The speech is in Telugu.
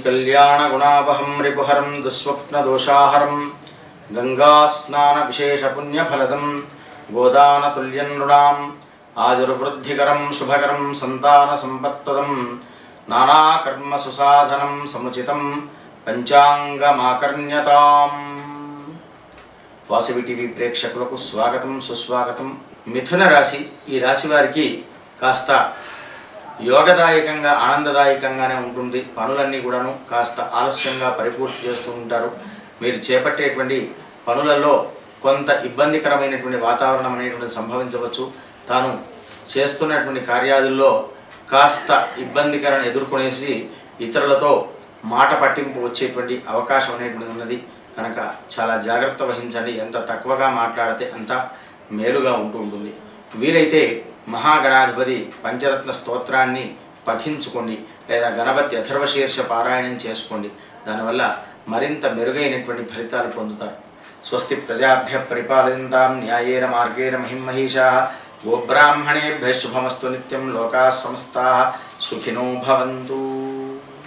कल्याणगुणावहं रिपुहरं दुःस्वप्नदोषाहरं गंगास्नानविशेषपुण्यफलदं गोदानतुल्यं नृणाम् आजुर्वृद्धिकरं शुभकरं सन्तानसम्पत्प्रदं नानाकर्मसुसाधनं समुचितं पंचांगमाकर्ण्यताम्। వాసవి టీవీ ప్రేక్షకులకు స్వాగతం సుస్వాగతం। మిథున రాశి, ఈ రాశి వారికి కాస్త యోగదాయకంగా ఆనందదాయకంగానే ఉంటుంది। పనులన్నీ కూడాను కాస్త ఆలస్యంగా పరిపూర్తి చేస్తూ ఉంటారు। మీరు చేపట్టేటువంటి పనులలో కొంత ఇబ్బందికరమైనటువంటి వాతావరణం అనేటువంటి సంభవించవచ్చు। తాను చేస్తున్నటువంటి కార్యాదుల్లో కాస్త ఇబ్బందికరణ ఎదుర్కొనేసి ఇతరులతో మాట పట్టింపు వచ్చేటువంటి అవకాశం అనేటువంటిది ఉన్నది కనుక చాలా జాగ్రత్త వహించండి। ఎంత తక్కువగా మాట్లాడితే అంత మేలుగా ఉంటుంది। వీలైతే మహాగణాధిపతి పంచరత్న స్తోత్రాన్ని పఠించుకోండి లేదా గణపతి అథర్వశీర్ష పారాయణం చేసుకోండి। దానివల్ల మరింత మెరుగైనటువంటి ఫలితాలు పొందుతారు। స్వస్తి ప్రజాభ్య పరిపాలయంతాం న్యాయేన మార్గేణ మహిమహీషాః గోబ్రాహ్మణేభ్యః శుభమస్తు నిత్యం లోకాః సమస్తాః సుఖినో భవంతు।